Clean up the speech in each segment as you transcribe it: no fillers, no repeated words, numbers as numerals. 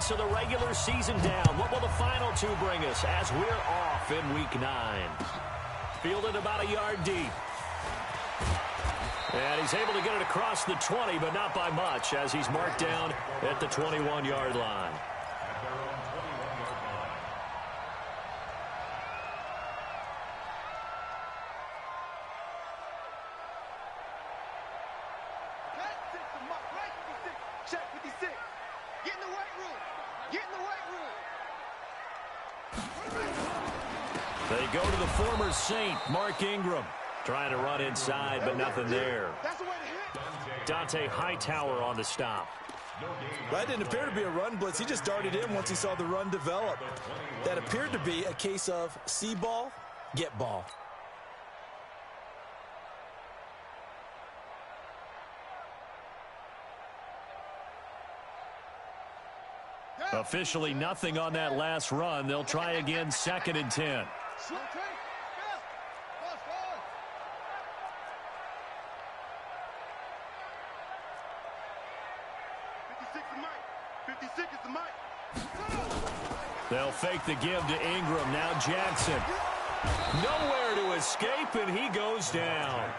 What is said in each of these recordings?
minutes of the regular season down. What will the final two bring us as we're off in Week 9? Fielded about a yard deep. And he's able to get it across the 20, but not by much, as he's marked down at the 21-yard line. They go to the former Saint, Mark Ingram. Trying to run inside, but nothing there. Dante Hightower on the stop. That didn't appear to be a run blitz. He just darted in once he saw the run develop. That appeared to be a case of see ball, get ball. Officially nothing on that last run. They'll try again, 2nd and 10. They'll fake the give to Ingram. Now Jackson. Nowhere to escape, and he goes down.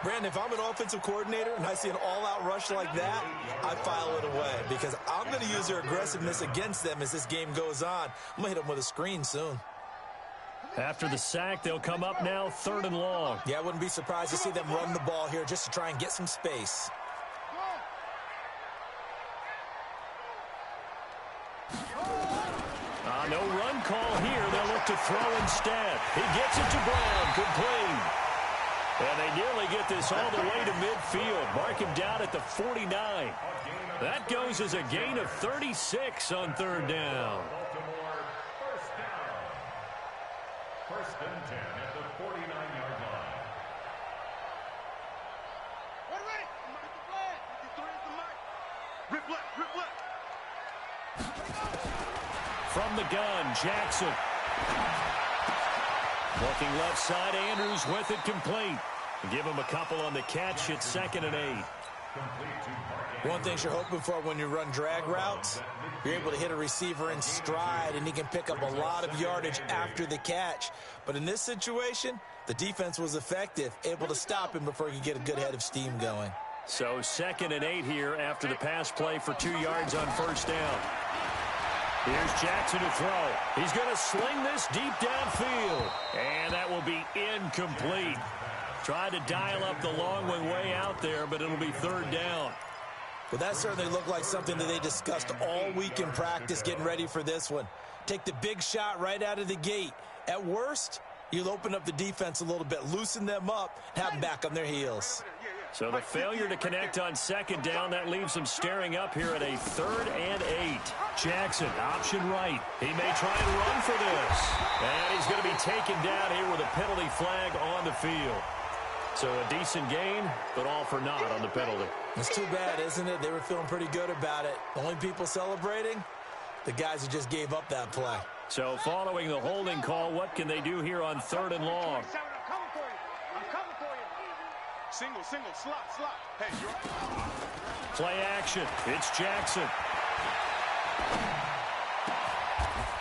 Brandon, if I'm an offensive coordinator and I see an all-out rush like that, I file it away because I'm going to use their aggressiveness against them as this game goes on. I'm going to hit them with a screen soon. After the sack, they'll come up now 3rd and long. Yeah, I wouldn't be surprised to see them run the ball here just to try and get some space. No run call here. They'll look to throw instead. He gets it to Brown. Complete. And they nearly get this all the way to midfield. Mark him down at the 49. That goes as a gain of 36 on 3rd down. First and 10 at the 49-yard line. From the gun, Jackson. Looking left side, Andrews with it complete. Give him a couple on the catch. It's 2nd and 8. One thing you're hoping for when you run drag routes, you're able to hit a receiver in stride, and he can pick up a lot of yardage after the catch. But in this situation, the defense was effective, able to stop him before he could get a good head of steam going. So 2nd and 8 here after the pass play for 2 yards on 1st down. Here's Jackson to throw. He's going to sling this deep downfield. And that will be incomplete. Tried to dial up the long one way out there, but it'll be 3rd down. Well, that certainly looked like something that they discussed all week in practice getting ready for this one. Take the big shot right out of the gate. At worst, you'll open up the defense a little bit, loosen them up, have them back on their heels. So the failure to connect on 2nd down, that leaves them staring up here at a 3rd and 8. Jackson, option right. He may try and run for this. And he's going to be taken down here with a penalty flag on the field. So a decent gain, but all for naught on the penalty. It's too bad, isn't it? They were feeling pretty good about it. The only people celebrating, the guys who just gave up that play. So following the holding call, what can they do here on 3rd and long? Single, slot. Hey, you're right. Play action. It's Jackson.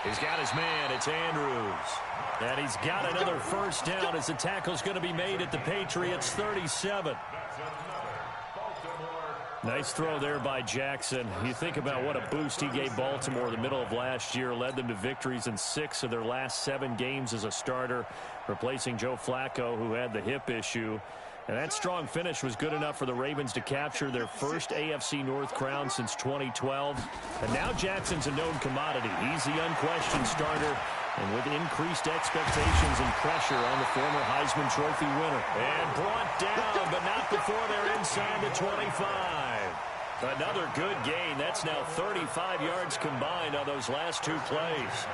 He's got his man. It's Andrews. And he's got another 1st down as the tackle's going to be made at the Patriots' 37. Nice throw there by Jackson. You think about what a boost he gave Baltimore in the middle of last year, led them to victories in 6 of their last 7 games as a starter, replacing Joe Flacco, who had the hip issue. And that strong finish was good enough for the Ravens to capture their first AFC North crown since 2012. And now Jackson's a known commodity. He's the unquestioned starter, and with increased expectations and pressure on the former Heisman Trophy winner. And brought down, but not before they're inside the 25. Another good gain. That's now 35 yards combined on those last 2 plays.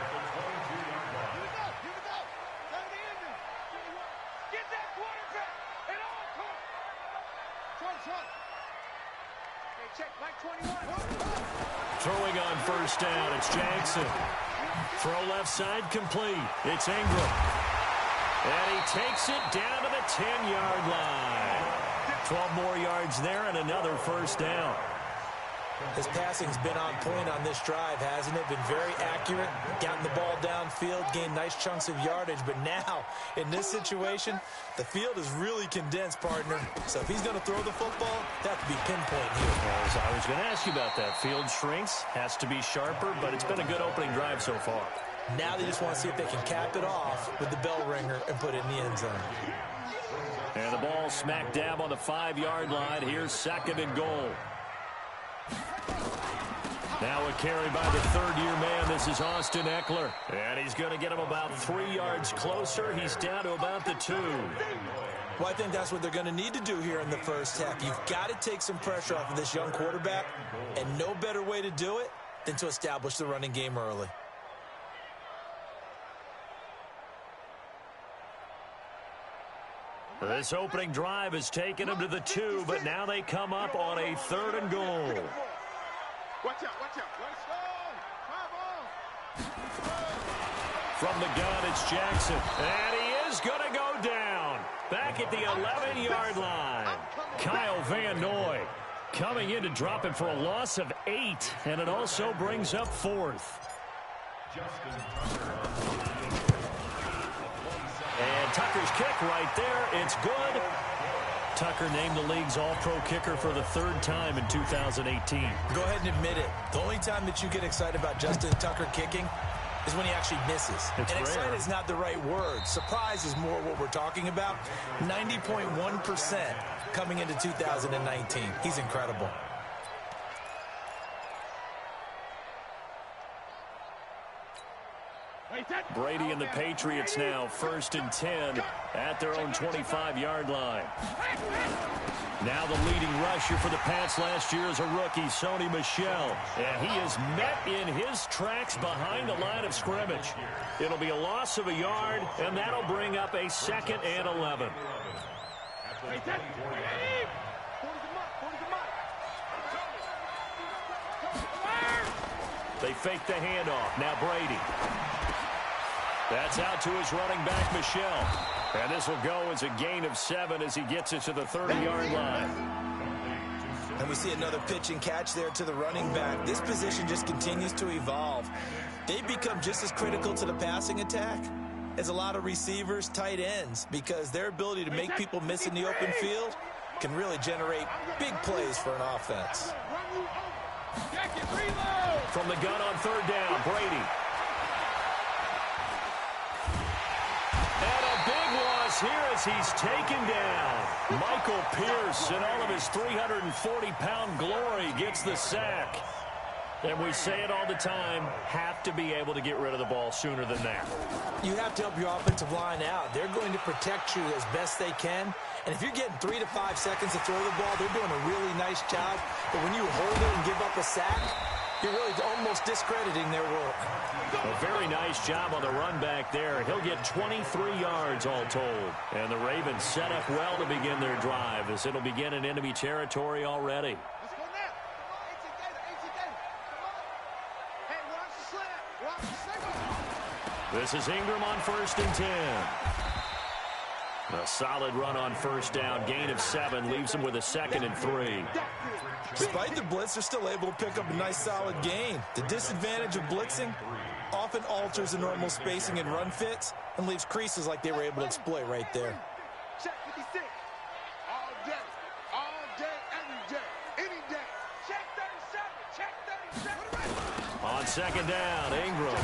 Throwing on 1st down, it's Jackson. Throw left side complete. It's Ingram. And he takes it down to the 10-yard line. 12 more yards there and another 1st down. His passing's been on point on this drive, hasn't it? Been very accurate, gotten the ball downfield, gained nice chunks of yardage. But now, in this situation, the field is really condensed, partner. So if he's going to throw the football, that have to be pinpoint here. As I was going to ask you about that. Field shrinks, has to be sharper, but it's been a good opening drive so far. Now they just want to see if they can cap it off with the bell ringer and put it in the end zone. And the ball smack dab on the 5-yard line. Here's 2nd and goal. Now a carry by the third-year man. This is Austin Eckler. And he's going to get him about 3 yards closer. He's down to about the 2. Well, I think that's what they're going to need to do here in the first half. You've got to take some pressure off of this young quarterback, and no better way to do it than to establish the running game early. This opening drive has taken them to the 2, but now they come up on a 3rd and goal. Watch out, watch out. Let's go. From the gun, it's Jackson. And he is going to go down. Back at the 11-yard line. Kyle Van Noy coming in to drop him for a loss of 8. And it also brings up 4th. And Tucker's kick right there. It's good. Tucker named the league's all-pro kicker for the 3rd time in 2018. Go ahead and admit it. The only time that you get excited about Justin Tucker kicking is when he actually misses. And excited is not the right word. Surprise is more what we're talking about. 90.1% coming into 2019. He's incredible. Brady and the Patriots now 1st and 10 at their own 25-yard line. Now the leading rusher for the Pats last year is a rookie, Sony Michel. And he is met in his tracks behind the line of scrimmage. It'll be a loss of a yard, and that'll bring up a 2nd and 11. They fake the handoff. Now Brady. That's out to his running back, Michel. And this will go as a gain of 7 as he gets it to the 30-yard line. And we see another pitch and catch there to the running back. This position just continues to evolve. They become just as critical to the passing attack as a lot of receivers, tight ends, because their ability to make people miss in the open field can really generate big plays for an offense. From the gun on 3rd down, Brady. And a big loss here as he's taken down. Michael Pierce, in all of his 340-pound glory, gets the sack. And we say it all the time, have to be able to get rid of the ball sooner than that. You have to help your offensive line out. They're going to protect you as best they can. And if you're getting 3 to 5 seconds to throw the ball, they're doing a really nice job. But when you hold it and give up a sack, you're really almost discrediting their work. A very nice job on the run back there. He'll get 23 yards all told. And the Ravens set up well to begin their drive as it'll begin in enemy territory already. This is Ingram on 1st and 10. A solid run on 1st down. Gain of 7 leaves him with a 2nd and 3. Despite the blitz, they're still able to pick up a nice solid gain. The disadvantage of blitzing often alters the normal spacing and run fits and leaves creases like they were able to exploit right there. Check 56. All day, every day, any day. Check 37, check 37. On 2nd down, Ingram.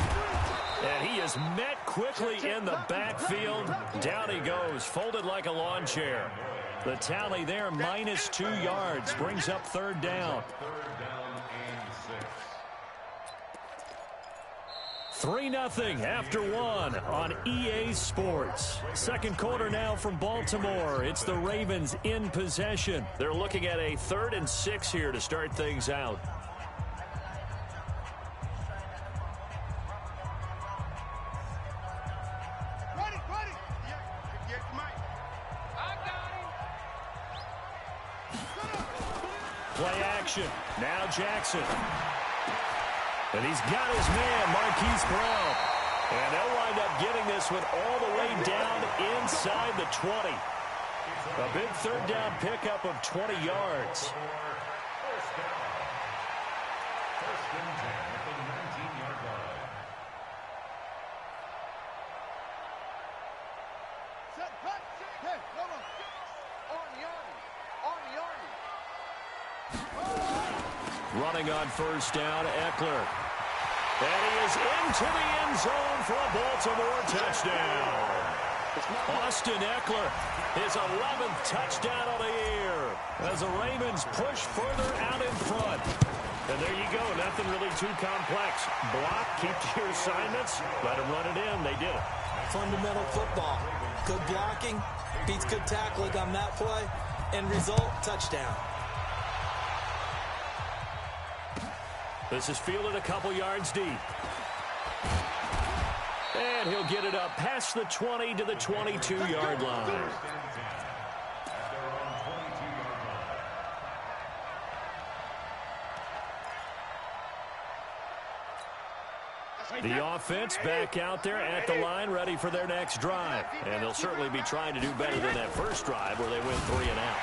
And he is met quickly in the backfield. Down he goes, folded like a lawn chair. The tally there, -2 yards, brings up 3rd down. 3-0 after 1 on EA Sports. Second quarter now from Baltimore. It's the Ravens in possession. They're looking at a 3rd and 6 here to start things out. Play action. Now Jackson. And he's got his man, Marquise Brown. And they'll wind up getting this one all the way down inside the 20. A big 3rd down pickup of 20 yards. Running on first down, Eckler. And he is into the end zone for a Baltimore touchdown. Austin Eckler, his 11th touchdown of the year, as the Ravens push further out in front. And there you go, nothing really too complex. Block, keep to your assignments, let them run it in. They did it. Fundamental football. Good blocking, beats good tackling on that play. End result, touchdown. This is fielded a couple yards deep. And he'll get it up past the 20 to the 22-yard line. The offense back out there at the line, ready for their next drive. And they'll certainly be trying to do better than that first drive where they went 3 and out.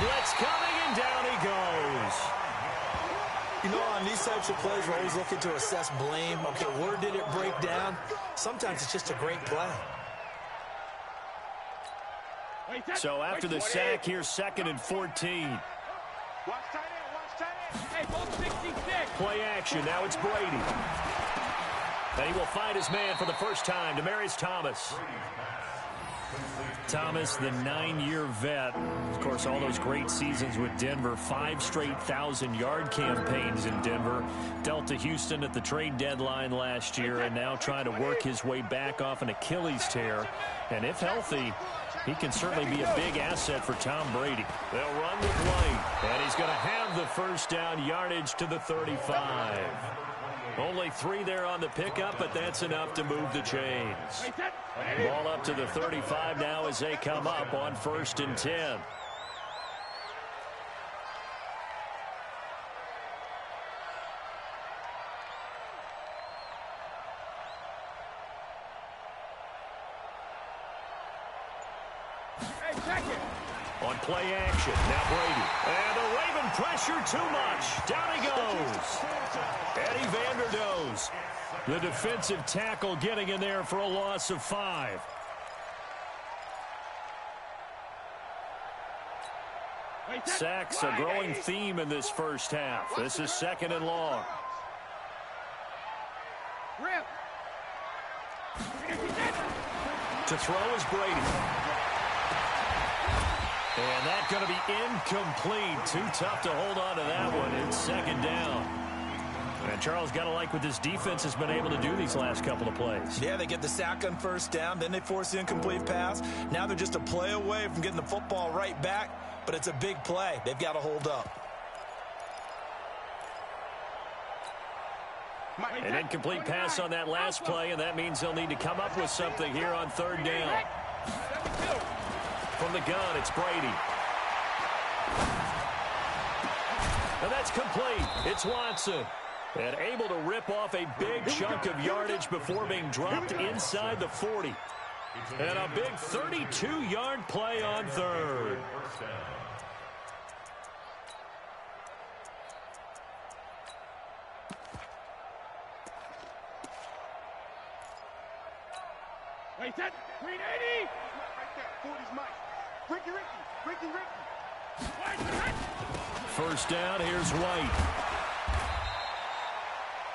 Blitz coming, and down he goes. You know, on these types of plays, we're always looking to assess blame. Okay, where did it break down? Sometimes it's just a great play. So after the sack, here's 2nd and 14. Watch tight end, watch tight end. Hey, both 66. Play action, now it's Brady. And he will find his man for the first time, Demaryius Thomas. Thomas, the 9-year vet. Of course, all those great seasons with Denver. 5 straight 1,000-yard campaigns in Denver. Dealt to Houston at the trade deadline last year, and now trying to work his way back off an Achilles tear. And if healthy, he can certainly be a big asset for Tom Brady. They'll run with White, and he's going to have the first down yardage to the 35. Only 3 there on the pickup, but that's enough to move the chains. Ball up to the 35 now as they come up on 1st and 10. Hey, check it. On play action, now Brady. And the Raven pressure too much. Down he goes. Eddie Vanderdoes, the defensive tackle, getting in there for a loss of 5. Sacks, a growing theme in this first half. This is 2nd and long. To throw is Brady. And that's going to be incomplete. Too tough to hold on to that one. It's 2nd down. And Charles, got to like what this defense has been able to do these last couple of plays. Yeah, they get the sack on 1st down, then they force the incomplete pass. Now they're just a play away from getting the football right back, but it's a big play. They've got to hold up. An incomplete pass on that last play, and that means they'll need to come up with something here on 3rd down. From the gun, it's Brady. And that's complete. It's Watson. And able to rip off a big chunk of yardage before being dropped inside the 40. And a big 32-yard play on 3rd. Wait, that 380. Right there, 40's Mike. Ricky. 1st down, here's White.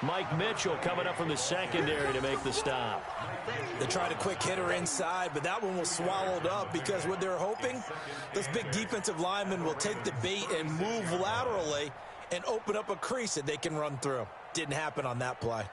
Mike Mitchell coming up from the secondary to make the stop. They tried a quick hitter inside, but that one was swallowed up because what they're hoping, those big defensive linemen will take the bait and move laterally and open up a crease that they can run through. Didn't happen on that play.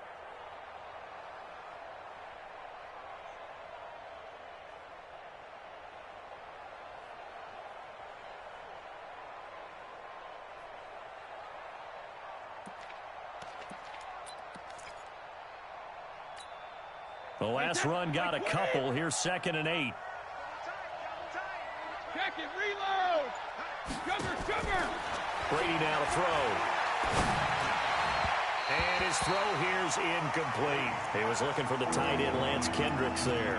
The last run got a couple. Here's 2nd and 8. Check it, reload. Cover. Brady now to throw. And his throw here's incomplete. He was looking for the tight end, Lance Kendricks, there.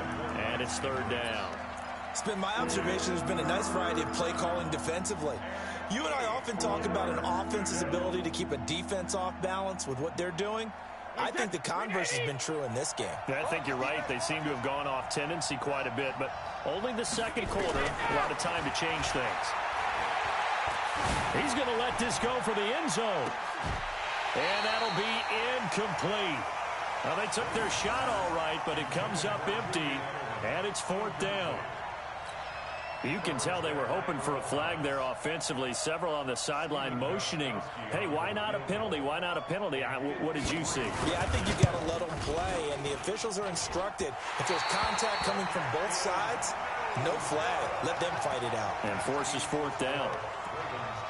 And it's 3rd down. It's been my observation there's been a nice variety of play calling defensively. You and I often talk about an offense's ability to keep a defense off balance with what they're doing. I think the converse has been true in this game. I think you're right. They seem to have gone off tendency quite a bit, but only the 2nd quarter, a lot of time to change things. He's going to let this go for the end zone. And that'll be incomplete. Well, they took their shot all right, but it comes up empty, and it's 4th down. You can tell they were hoping for a flag there offensively. Several on the sideline motioning, hey, why not a penalty? Why not a penalty? What did you see? Yeah, I think you got to let them play, and the officials are instructed. If there's contact coming from both sides, no flag. Let them fight it out. And forces 4th down.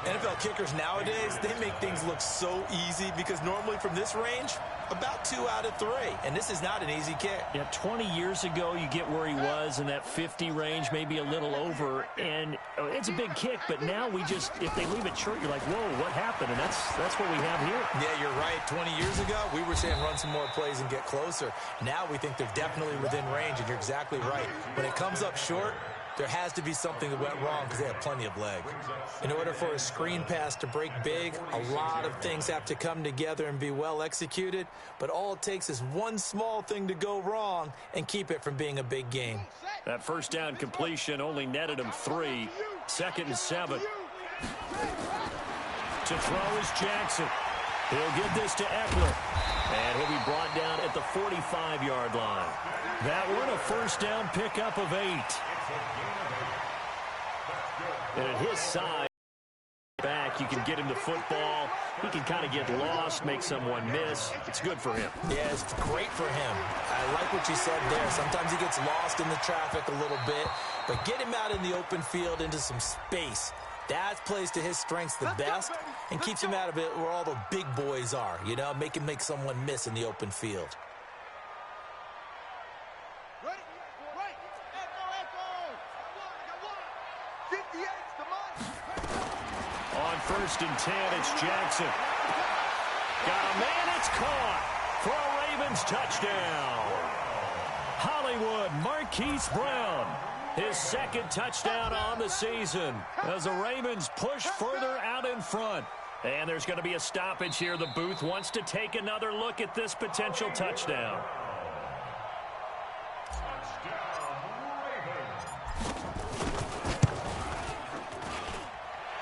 NFL kickers nowadays, they make things look so easy because normally from this range, about 2 out of 3. And this is not an easy kick. Yeah, 20 years ago, you get where he was in that 50 range, maybe a little over. And it's a big kick, but now we just, if they leave it short, you're like, whoa, what happened? And that's what we have here. Yeah, you're right. 20 years ago, we were saying run some more plays and get closer. Now we think they're definitely within range, and you're exactly right. When it comes up short, there has to be something that went wrong because they have plenty of leg. In order for a screen pass to break big, a lot of things have to come together and be well executed, but all it takes is one small thing to go wrong and keep it from being a big game. That first down completion only netted him 3. 2nd and 7. To throw is Jackson. He'll give this to Eckler. And he'll be brought down at the 45-yard line. That one a first down pickup of 8. And at his side, back, you can get him the football. He can kind of get lost, make someone miss. It's good for him. Yeah, it's great for him. I like what you said there. Sometimes he gets lost in the traffic a little bit, but get him out in the open field into some space. That plays to his strengths the best and keeps him out of it where all the big boys are, you know, make him make someone miss in the open field. On 1st and 10, it's Jackson. Got a man, it's caught for a Ravens touchdown. Hollywood Marquise Brown, his 2nd touchdown on the season as the Ravens push further out in front. And there's going to be a stoppage here. The booth wants to take another look at this potential touchdown.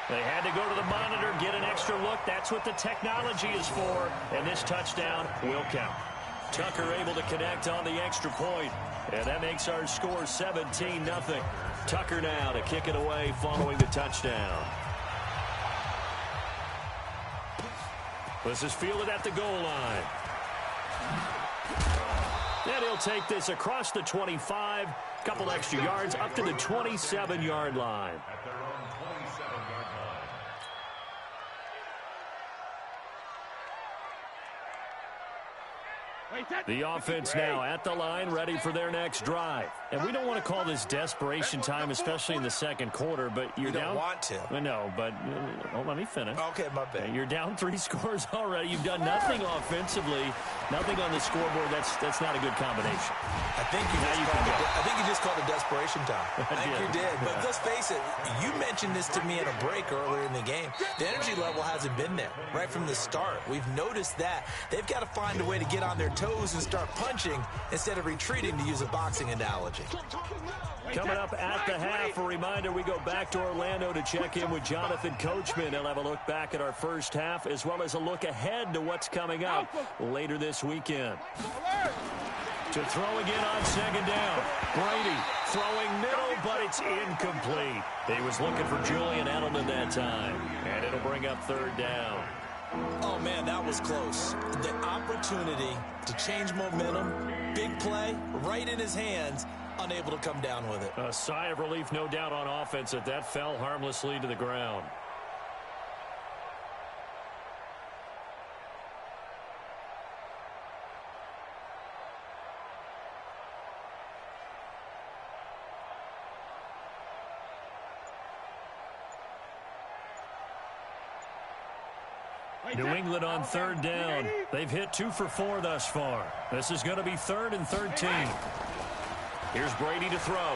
They had to go to the monitor, get an extra look. That's what the technology is for. And this touchdown will count. Tucker able to connect on the extra point. And that makes our score 17-0. Tucker now to kick it away following the touchdown. This is fielded at the goal line. And he'll take this across the 25. Couple extra yards up to the 27-yard line. The offense now at the line, ready for their next drive. And we don't want to call this desperation time, especially in the second quarter, but you're down. You don't want to. No, but let me finish. Okay, my bad. You're down 3 scores already. You've done nothing offensively, nothing on the scoreboard. That's not a good combination. I think you just called it desperation time. I think you did. But let's face it, you mentioned this to me in a break earlier in the game. The energy level hasn't been there right from the start. We've noticed that. They've got to find a way to get on their toes and start punching instead of retreating, to use a boxing analogy. Coming up at the half, a reminder, we go back to Orlando to check in with Jonathan Coachman. He'll have a look back at our first half as well as a look ahead to what's coming up later this weekend. To throw again on 2nd down. Brady throwing middle, but it's incomplete. He was looking for Julian Edelman that time, and it'll bring up 3rd down. Oh, man, that was close. The opportunity to change momentum, big play, right in his hands, unable to come down with it. A sigh of relief, no doubt, on offense that fell harmlessly to the ground. New England on 3rd down. They've hit 2 for 4 thus far. This is going to be 3rd and 13. Here's Brady to throw.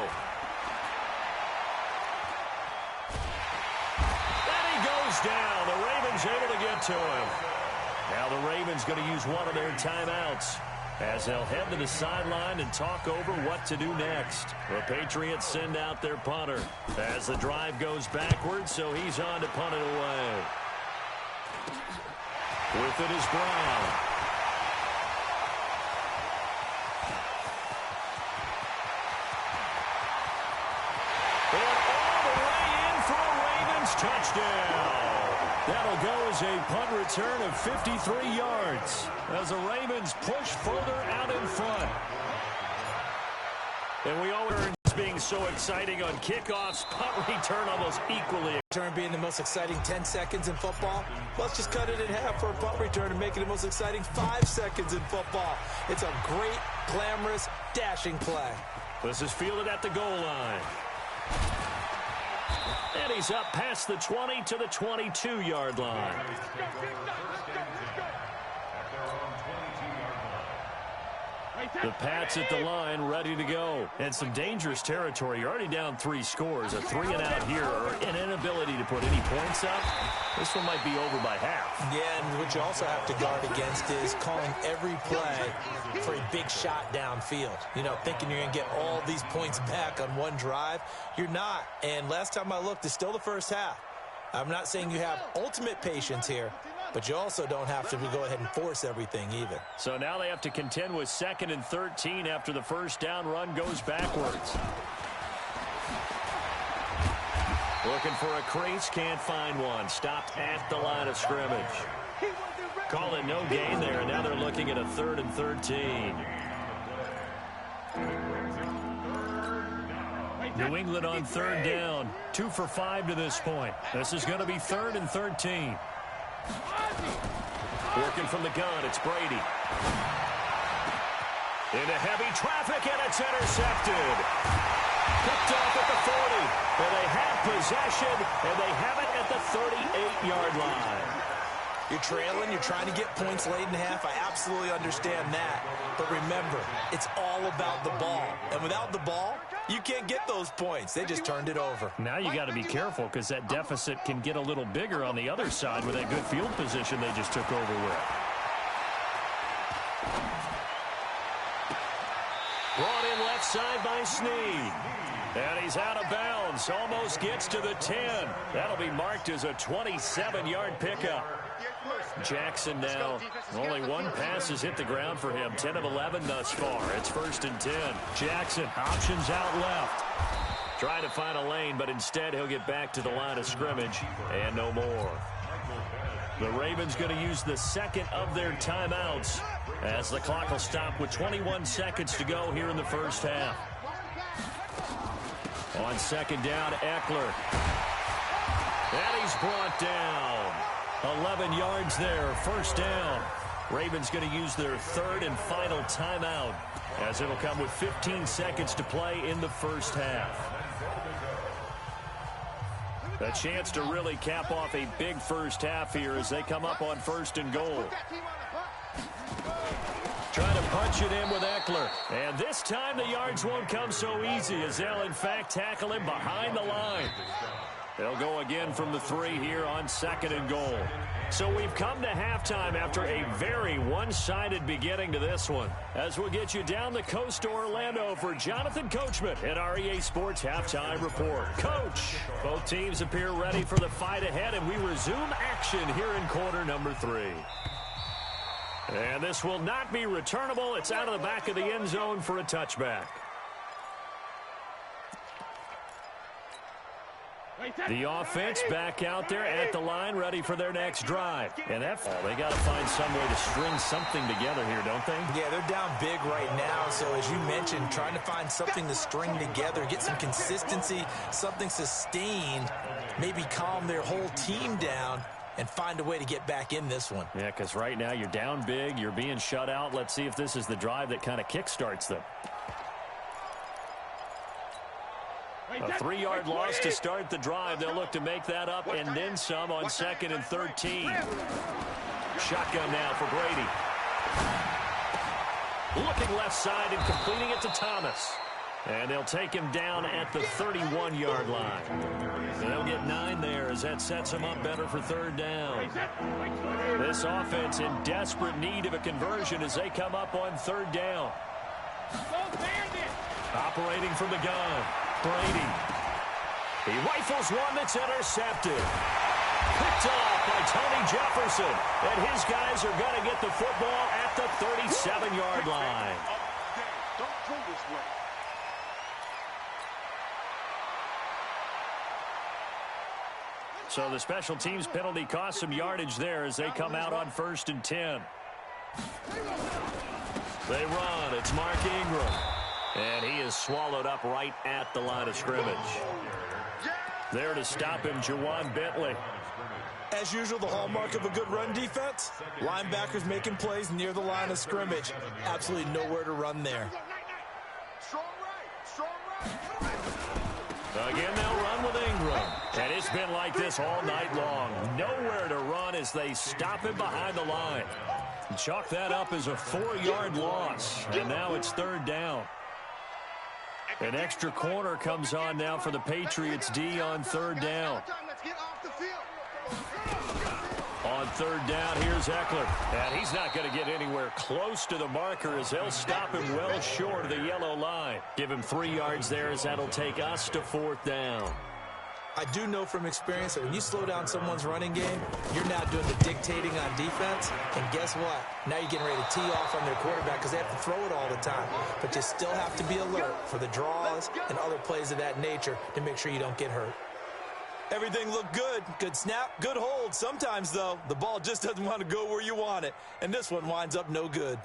And he goes down. The Ravens able to get to him. Now the Ravens going to use one of their timeouts as they'll head to the sideline and talk over what to do next. The Patriots send out their punter as the drive goes backwards, so he's on to punt it away. With it is Brown. And all the way in for a Ravens touchdown. That'll go as a punt return of 53 yards as the Ravens push further out in front. And we always being so exciting on kickoffs, punt return almost equally. Return being the most exciting 10 seconds in football. Let's just cut it in half for a punt return and make it the most exciting 5 seconds in football. It's a great, glamorous, dashing play. This is fielded at the goal line. And he's up past the 20 to the 22-yard line. The Pats at the line, ready to go. And some dangerous territory. You're already down 3 scores. A 3-and-out here, or an inability to put any points up. This one might be over by half. Yeah, and what you also have to guard against is calling every play for a big shot downfield. You know, thinking you're going to get all these points back on one drive. You're not. And last time I looked, it's still the first half. I'm not saying you have ultimate patience here, but you also don't have to go ahead and force everything either. So now they have to contend with 2nd and 13 after the first down run goes backwards. Looking for a crease, can't find one. Stopped at the line of scrimmage. Call it no gain there, and now they're looking at a 3rd and 13. New England on 3rd down. 2 for 5 to this point. This is going to be 3rd and 13. Working from the gun, it's Brady. Into heavy traffic, and it's intercepted. Picked off at the 40. And they have possession, and they have it at the 38-yard line. You're trailing, you're trying to get points late in half. I absolutely understand that. But remember, it's all about the ball. And without the ball, you can't get those points. They just turned it over. Now you got to be careful because that deficit can get a little bigger on the other side with that good field position they just took over with. Brought in left side by Snead. And he's out of bounds. Almost gets to the 10. That'll be marked as a 27-yard pickup. Jackson now, only one pass has hit the ground for him. 10 of 11 thus far. It's 1st and 10. Jackson options out left. Trying to find a lane, but instead he'll get back to the line of scrimmage and no more. The Ravens going to use the 2nd of their timeouts as the clock will stop with 21 seconds to go here in the first half. On 2nd down, Eckler. And he's brought down. 11 yards there, 1st down. Ravens going to use their 3rd and final timeout as it'll come with 15 seconds to play in the first half. A chance to really cap off a big first half here as they come up on 1st and goal. Trying to punch it in with Eckler. And this time the yards won't come so easy as they'll in fact tackle him behind the line. They'll go again from the 3 here on 2nd and goal. So we've come to halftime after a very one-sided beginning to this one. As we'll get you down the coast to Orlando for Jonathan Coachman at our EA Sports Halftime Report. Coach, both teams appear ready for the fight ahead, and we resume action here in quarter number 3. And this will not be returnable. It's out of the back of the end zone for a touchback. The offense back out there at the line, ready for their next drive. And they got to find some way to string something together here, don't they? Yeah, they're down big right now. So as you mentioned, trying to find something to string together, get some consistency, something sustained, maybe calm their whole team down and find a way to get back in this one. Yeah, because right now you're down big, you're being shut out. Let's see if this is the drive that kind of kickstarts them. A 3-yard loss to start the drive. They'll look to make that up and then some on 2nd and 13. Shotgun now for Brady. Looking left side and completing it to Thomas. And they'll take him down at the 31-yard line. And they'll get 9 there as that sets them up better for 3rd down. This offense in desperate need of a conversion as they come up on 3rd down. Operating from the gun. Brady. He rifles one that's intercepted. Picked off by Tony Jefferson. And his guys are going to get the football at the 37-yard line. Don't pull this way. So the special teams penalty cost some yardage there as they come out on 1st and 10. They run. It's Mark Ingram. And he is swallowed up right at the line of scrimmage. There to stop him, Juwan Bentley. As usual, the hallmark of a good run defense, linebackers making plays near the line of scrimmage. Absolutely nowhere to run there. Again, they'll run with Ingram. And it's been like this all night long. Nowhere to run as they stop him behind the line. Chalk that up as a 4-yard loss. And now it's 3rd down. An extra corner comes on now for the Patriots D on 3rd down. On 3rd down, here's Eckler. And he's not going to get anywhere close to the marker as they'll stop him well short of the yellow line. Give him 3 yards there as that'll take us to 4th down. I do know from experience that when you slow down someone's running game, you're now doing the dictating on defense. And guess what? Now you're getting ready to tee off on their quarterback because they have to throw it all the time. But you still have to be alert for the draws and other plays of that nature to make sure you don't get hurt. Everything looked good. Good snap, good hold. Sometimes, though, the ball just doesn't want to go where you want it. And this one winds up no good.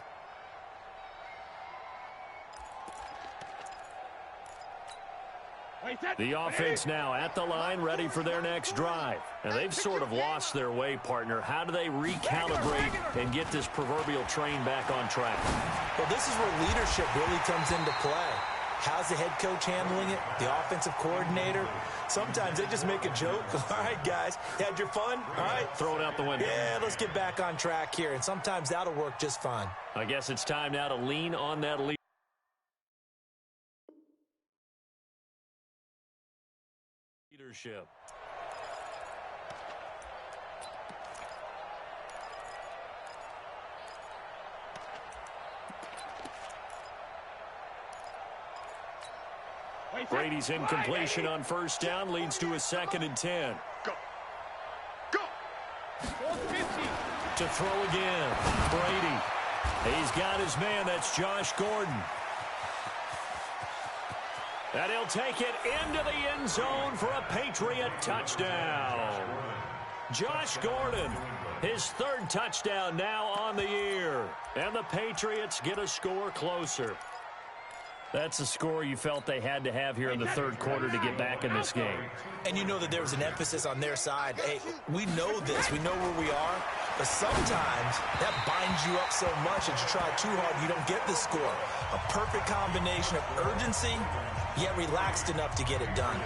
The offense now at the line, ready for their next drive. And they've sort of lost their way, partner. How do they recalibrate and get this proverbial train back on track? Well, this is where leadership really comes into play. How's the head coach handling it? The offensive coordinator? Sometimes they just make a joke. All right, guys, had your fun? All right. Throw it out the window. Yeah, let's get back on track here. And sometimes that'll work just fine. I guess it's time now to lean on that leadership. Brady's incompletion on 1st down leads to a 2nd and 10. Go. Go. To throw again. Brady. He's got his man. That's Josh Gordon. And he'll take it into the end zone for a Patriot touchdown. Josh Gordon, his 3rd touchdown now on the year. And the Patriots get a score closer. That's a score you felt they had to have here in the 3rd quarter to get back in this game. And you know that there was an emphasis on their side. Hey, we know this. We know where we are. But sometimes that binds you up so much that you try too hard, you don't get the score. A perfect combination of urgency, yet relaxed enough to get it done.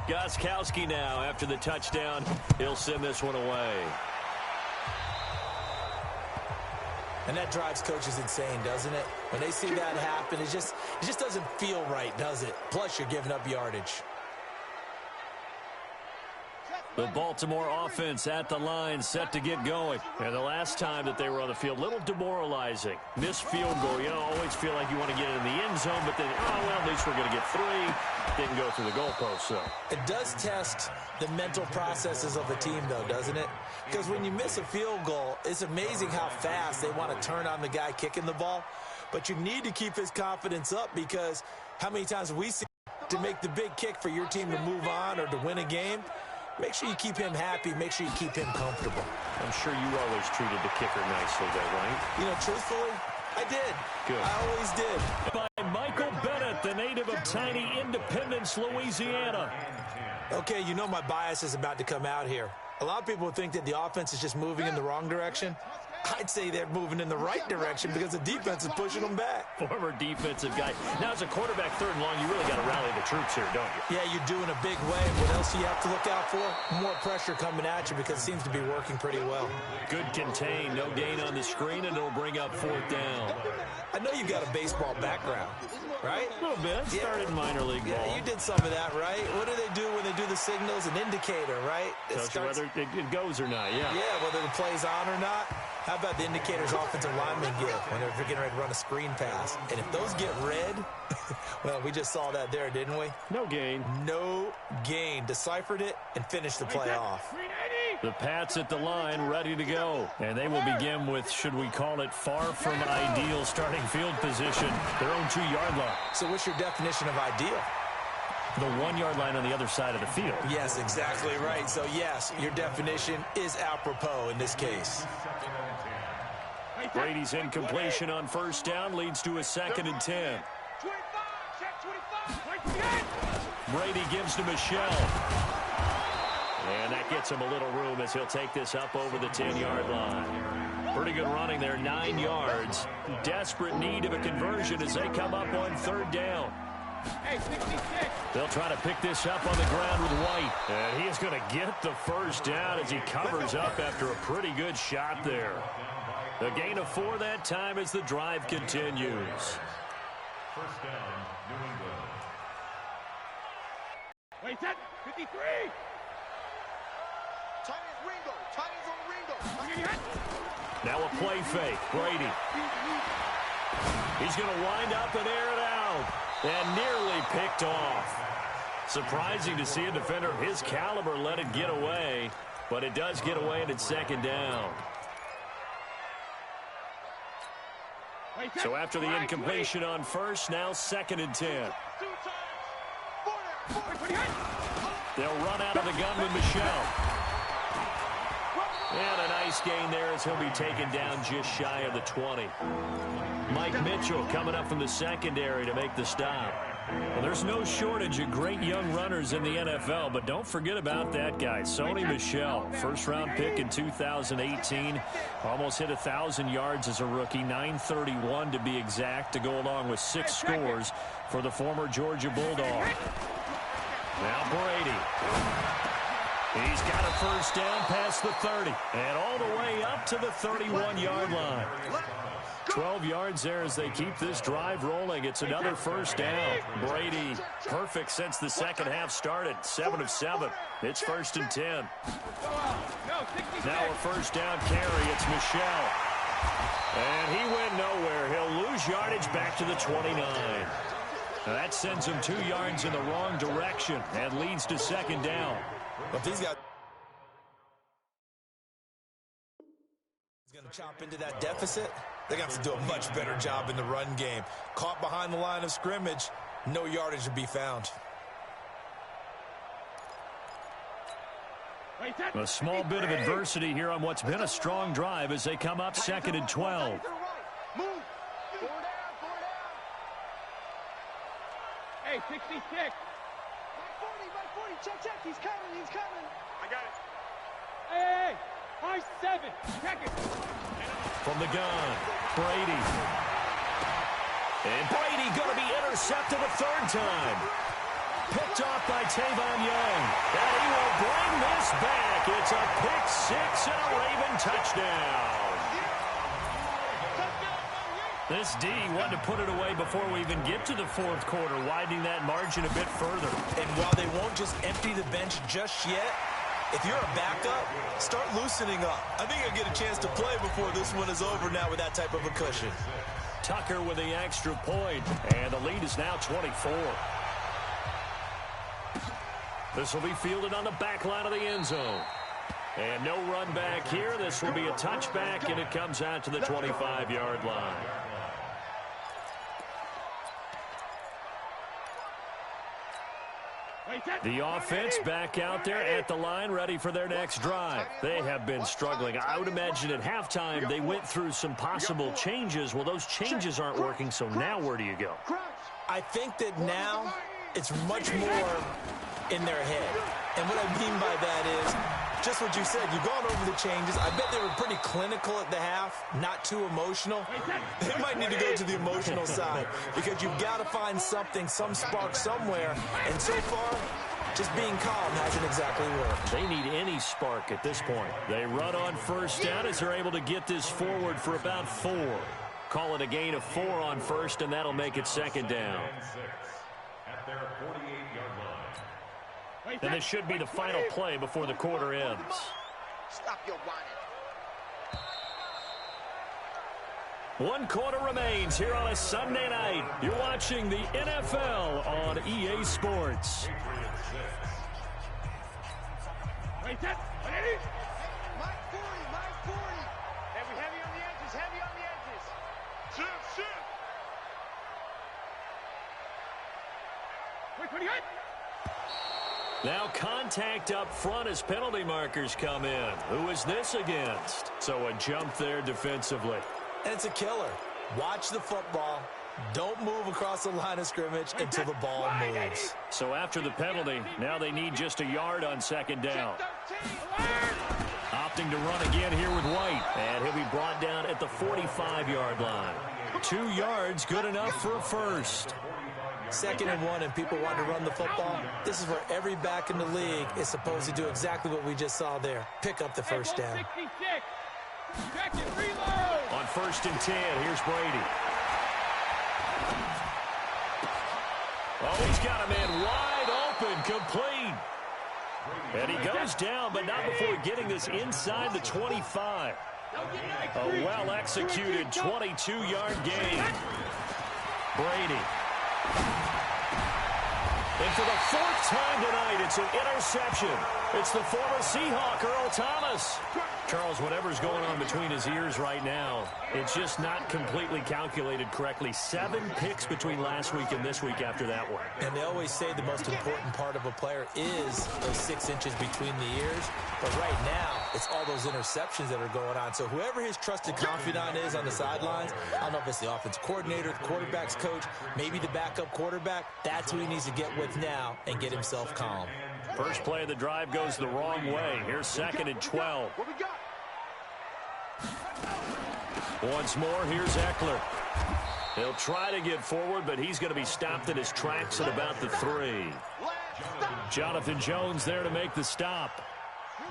Gostkowski now after the touchdown. He'll send this one away. And that drives coaches insane, doesn't it? When they see that happen, it just doesn't feel right, does it? Plus, you're giving up yardage. The Baltimore offense at the line, set to get going. And the last time that they were on the field, a little demoralizing. Missed field goal. You know, always feel like you want to get in the end zone, but then, oh, well, at least we're going to get 3. Didn't go through the goalpost, so. It does test the mental processes of the team, though, doesn't it? Because when you miss a field goal, it's amazing how fast they want to turn on the guy kicking the ball. But you need to keep his confidence up because how many times have we seen to make the big kick for your team to move on or to win a game? Make sure you keep him happy. Make sure you keep him comfortable. I'm sure you always treated the kicker nicely, though, right? You know, truthfully, I did. Good. I always did. By Michael Bennett, the native of tiny Independence, Louisiana. Okay, you know my bias is about to come out here. A lot of people think that the offense is just moving in the wrong direction. I'd say they're moving in the right direction because the defense is pushing them back. Former defensive guy. Now, as a quarterback, 3rd and long, you really got to rally the troops here, don't you? Yeah, you do in a big way. What else do you have to look out for? More pressure coming at you because it seems to be working pretty well. Good contain. No gain on the screen, and it'll bring up 4th down. I know you've got a baseball background, right? A little bit. Started minor league ball. Yeah, you did some of that, right? What do they do when they do the signals? An indicator, right? Tells you whether it goes or not, yeah. Yeah, whether the play's on or not. How about the indicators offensive linemen give when they're getting ready to run a screen pass? And if those get red, well, we just saw that there, didn't we? No gain. No gain. Deciphered it and finished the play off. The Pats at the line, ready to go. And they will begin with, should we call it, far from ideal starting field position, their own 2-yard line. So what's your definition of ideal? The 1-yard line on the other side of the field. Yes, exactly right. So, yes, your definition is apropos in this case. Brady's incompletion on 1st down leads to a 2nd and 10. Brady gives to Michelle. And that gets him a little room as he'll take this up over the 10-yard line. Pretty good running there, 9 yards. Desperate need of a conversion as they come up on 3rd down. They'll try to pick this up on the ground with White. And he is going to get the 1st down as he covers up after a pretty good shot there. The gain of 4 that time as the drive continues. 1st down, New England. Wait, 53. Now a play fake. Brady. He's going to wind up and air it out. And nearly picked off. Surprising to see a defender of his caliber let it get away. But it does get away and it's 2nd down. So after the incompletion on 1st, now 2nd and 10. They'll run out of the gun with Michelle. And a nice gain there as he'll be taken down just shy of the 20. Mike Mitchell coming up from the secondary to make the stop. Well, there's no shortage of great young runners in the NFL, but don't forget about that guy, Sony Michel. 1st-round pick in 2018. Almost hit 1,000 yards as a rookie, 931 to be exact, to go along with 6 scores for the former Georgia Bulldog. Now Brady. He's got a 1st down past the 30 and all the way up to the 31-yard line. 12 yards there as they keep this drive rolling. It's another 1st down. Brady, perfect since the 2nd half started. 7 of 7. It's 1st and 10. Now a 1st down carry. It's Michelle. And he went nowhere. He'll lose yardage back to the 29. Now that sends him 2 yards in the wrong direction and leads to 2nd down. But these guys going to chop into that deficit. They're going to have to do a much better job in the run game. Caught behind the line of scrimmage, no yardage to be found. A small bit of adversity here on what's been a strong drive as they come up 2nd and 12. Hey, 66. Check, he's coming. I got it. Hey, high 7. Check it. From the gun, Brady. And Brady going to be intercepted a 3rd time. Picked off by Tavon Young. And he will bring this back. It's a pick 6 and a Raven touchdown. This D wanted to put it away before we even get to the 4th quarter, widening that margin a bit further. And while they won't just empty the bench just yet, if you're a backup, start loosening up. I think you'll get a chance to play before this one is over now with that type of a cushion. Tucker with the extra point, and the lead is now 24. This will be fielded on the back line of the end zone. And no run back here. This will be a touchback, and it comes out to the 25-yard line. The offense back out there at the line, ready for their next drive. They have been struggling. I would imagine at halftime they went through some possible changes. Well, those changes aren't working, so now where do you go? I think that now it's much more in their head. And what I mean by that is Just what you said. You've gone over the changes. I bet they were pretty clinical at the half, not too emotional. They might need to go to the emotional side because you've got to find something, some spark somewhere. And so far, just being calm hasn't exactly worked. They need any spark at this point. They run on first down as they're able to get this forward for about 4. Call it a gain of 4 on first, and that'll make it second down. At their 48-yard line. And this should be the final play before the quarter ends. Stop your whining. 1 quarter remains here on a Sunday night. You're watching the NFL on EA Sports. Wait, that. Ready? Mike 40, Mike 40. Heavy on the edges, heavy on the edges. Shift. Wait, 28. Now contact up front as penalty markers come in. Who is this against? So a jump there defensively. And it's a killer. Watch the football. Don't move across the line of scrimmage until the ball moves. So after the penalty, now they need just a yard on second down. Opting to run again here with White. And he'll be brought down at the 45-yard line. 2 yards, good enough for a first. 2nd and 1, and people want to run the football. This is where every back in the league is supposed to do exactly what we just saw there. Pick up the first down. 66. Check it, reload. On 1st and 10, here's Brady. Oh, he's got a man wide open, complete. And he goes down, but not before getting this inside the 25. A well-executed 22-yard gain. Brady. And for the 4th time tonight, it's an interception. It's the former Seahawk, Earl Thomas. Charles, whatever's going on between his ears right now, it's just not completely calculated correctly. 7 picks between last week and this week after that one. And they always say the most important part of a player is those 6 inches between the ears. But right now, it's all those interceptions that are going on. So whoever his trusted confidant is on the sidelines, I don't know if it's the offensive coordinator, the quarterback's coach, maybe the backup quarterback, that's who he needs to get with now and get himself calm. First play of the drive goes the wrong way. Here's 2nd and 12. What we got? Once more, here's Eckler. He'll try to get forward, but he's going to be stopped in his tracks at about the 3. Jonathan Jones there to make the stop.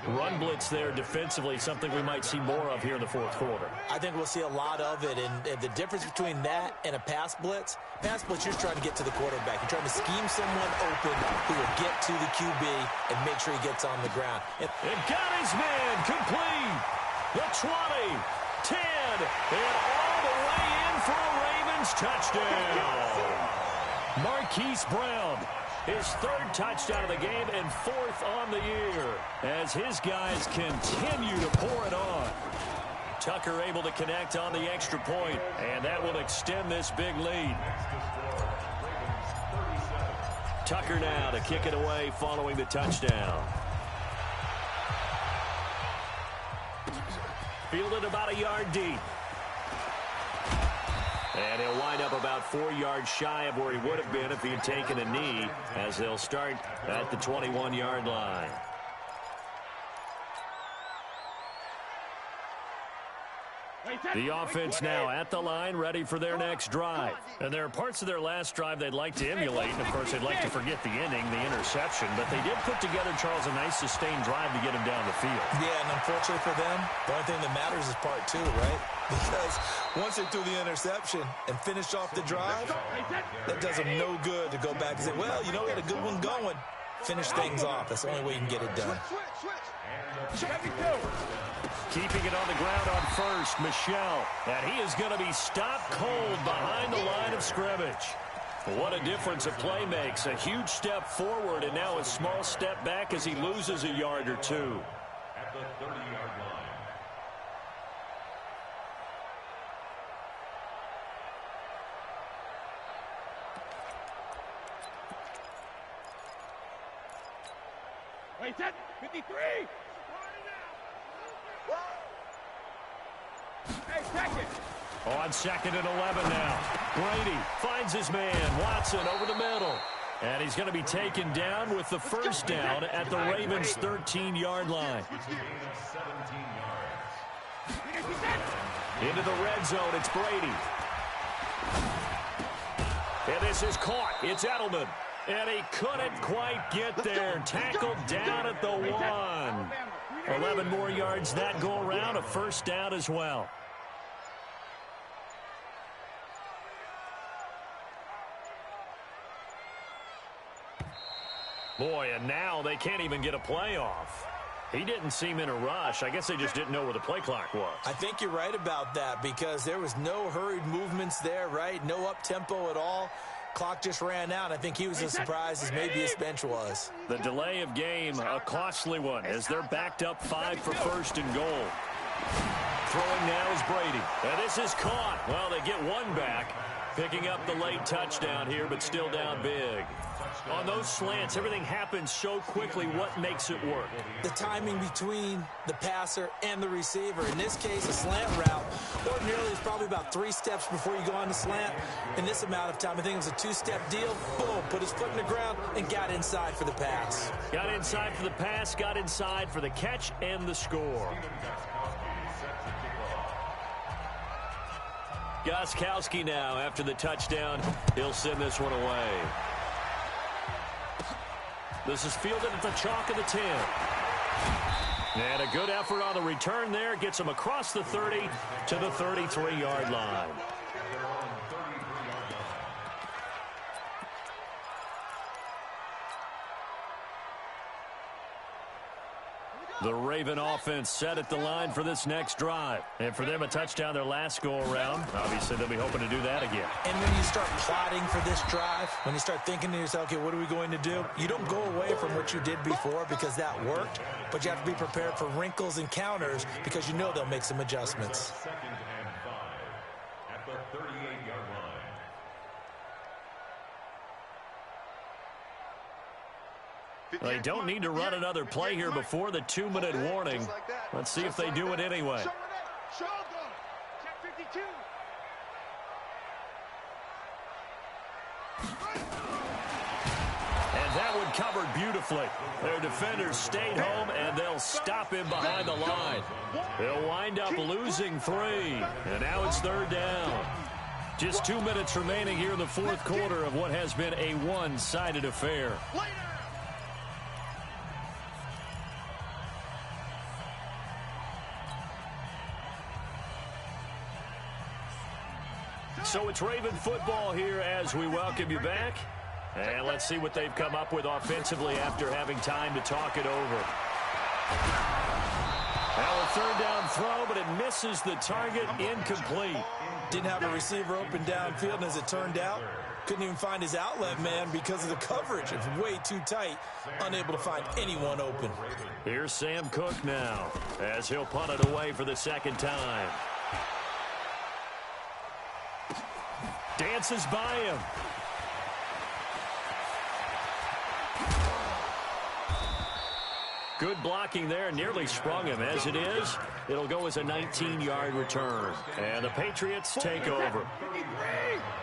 Run blitz there defensively, something we might see more of here in the 4th quarter. I think we'll see a lot of it, and the difference between that and a pass blitz, you're trying to get to the quarterback. You're trying to scheme someone open who will get to the QB and make sure he gets on the ground. And got his man complete. The 20, 10, and all the way in for a Ravens touchdown. Marquise Brown, his 3rd touchdown of the game and 4th on the year as his guys continue to pour it on. Tucker able to connect on the extra point, and that will extend this big lead. Tucker now to kick it away following the touchdown. Fielded about a yard deep. And he'll wind up about 4 yards shy of where he would have been if he had taken a knee, as they'll start at the 21-yard line. The offense now at the line, ready for their next drive. And there are parts of their last drive they'd like to emulate. And, of course, they'd like to forget the ending, the interception. But they did put together, Charles, a nice sustained drive to get him down the field. Yeah, and unfortunately for them, the only thing that matters is part 2, right? Because once they threw the interception and finished off the drive, that does them no good to go back and say, well, you know, we had a good one going. Finish things off. That's the only way you can get it done. Keeping it on the ground on first, Michelle. And he is going to be stopped cold behind the line of scrimmage. What a difference a play makes. A huge step forward and now a small step back as he loses a yard or 2. At the 30-yard line. Wait, that 53. Hey, second. On 2nd and 11 now. Brady finds his man. Watson over the middle. And he's going to be taken down with the first down at the Ravens' 13-yard line. Into the red zone, it's Brady. And this is caught. It's Edelman. And he couldn't quite get there. Tackled down at the 1. 11 more yards that go around. A first down as well. Boy, and now they can't even get a play off. He didn't seem in a rush. I guess they just didn't know where the play clock was. I think you're right about that because there was no hurried movements there, right? No up-tempo at all. Clock just ran out. I think he was as surprised as maybe his bench was. The delay of game, a costly one, as they're backed up 5 for first and goal. Throwing now is Brady. And this is caught. Well, they get one back. Picking up the late touchdown here, but still down big. On those slants, everything happens so quickly. What makes it work? The timing between the passer and the receiver. In this case, a slant route. Ordinarily, it's probably about 3 steps before you go on the slant. In this amount of time, I think it was a 2-step deal. Boom, put his foot in the ground and got inside for the pass. Got inside for the pass, got inside for the catch and the score. Gostkowski now after the touchdown. He'll send this one away. This is fielded at the chalk of the 10. And a good effort on the return there. Gets him across the 30 to the 33-yard line. The Raven offense set at the line for this next drive. And for them, a touchdown their last go-around. Obviously, they'll be hoping to do that again. And when you start plotting for this drive, when you start thinking to yourself, okay, what are we going to do? You don't go away from what you did before because that worked, but you have to be prepared for wrinkles and counters because you know they'll make some adjustments. 2nd and 5 at the 38-yard line. They don't need to run another play here before the 2-minute warning. Let's see if they do it anyway. Check 52. And that one covered beautifully. Their defenders stayed home, and they'll stop him behind the line. They'll wind up losing 3. And now it's 3rd down. Just 2 minutes remaining here in the 4th quarter of what has been a one-sided affair. So it's Raven football here as we welcome you back. And let's see what they've come up with offensively after having time to talk it over. Now a 3rd down throw, but it misses the target, incomplete. Didn't have a receiver open downfield, and as it turned out, couldn't even find his outlet man because of the coverage. It's way too tight, unable to find anyone open. Here's Sam Cook now as he'll punt it away for the 2nd time. Dances by him. Good blocking there, nearly sprung him. As it is, it'll go as a 19-yard return. And the Patriots take over.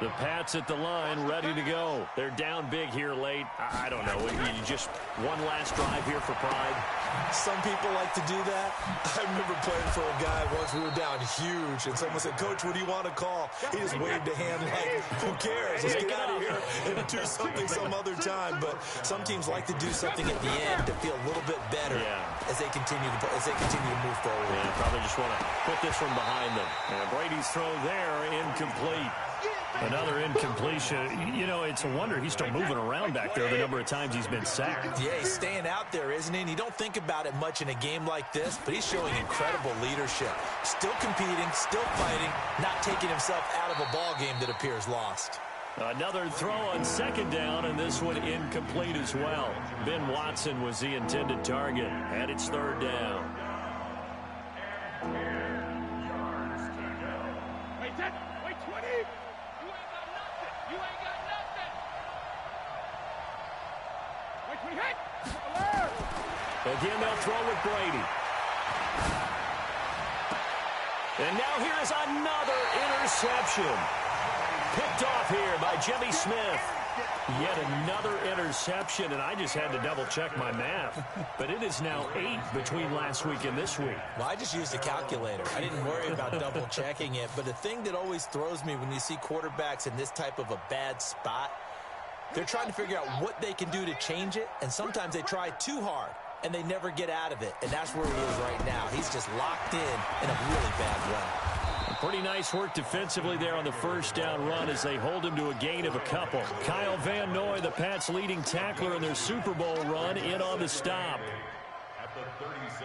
The Pats at the line, ready to go. They're down big here late. I don't know. You just one last drive here for pride. Some people like to do that. I remember playing for a guy once. We were down huge, and someone said, "Coach, what do you want to call?" He just waved a hand like, "Who cares? Let's get out of here and do something some other time." But some teams like to do something at the end to feel a little bit better as they continue to move forward. Yeah, probably just want to put this one behind them. And Brady's throw there, incomplete. Another incompletion. You know, it's a wonder he's still moving around back there the number of times he's been sacked. Yeah, he's staying out there, isn't he? And you don't think about it much in a game like this, but he's showing incredible leadership. Still competing, still fighting, not taking himself out of a ball game that appears lost. Another throw on 2nd down, and this one incomplete as well. Ben Watson was the intended target, and it's 3rd down. Wait 10, wait 20. You ain't got nothing. Wait 20, hit. Again, they'll throw with Brady. And now here is another interception. Picked off here by Jimmy Smith. Yet another interception, and I just had to double-check my math. But it is now 8 between last week and this week. Well, I just used a calculator. I didn't worry about double-checking it. But the thing that always throws me when you see quarterbacks in this type of a bad spot, they're trying to figure out what they can do to change it, and sometimes they try too hard, and they never get out of it. And that's where he is right now. He's just locked in a really bad way. Pretty nice work defensively there on the first down run as they hold him to a gain of a couple. Kyle Van Noy, the Pats' leading tackler in their Super Bowl run, in on the stop.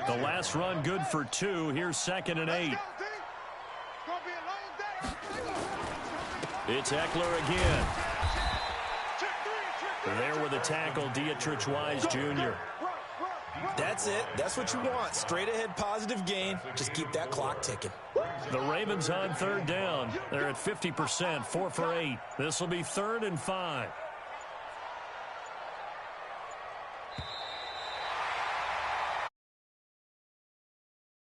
The last run good for 2. Here's 2nd and 8. It's Eckler again. There with a tackle, Dietrich Wise Jr. That's it. That's what you want. Straight ahead positive gain. Just keep that clock ticking. The Ravens on 3rd down. They're at 50%, 4 for 8. This will be 3rd and 5.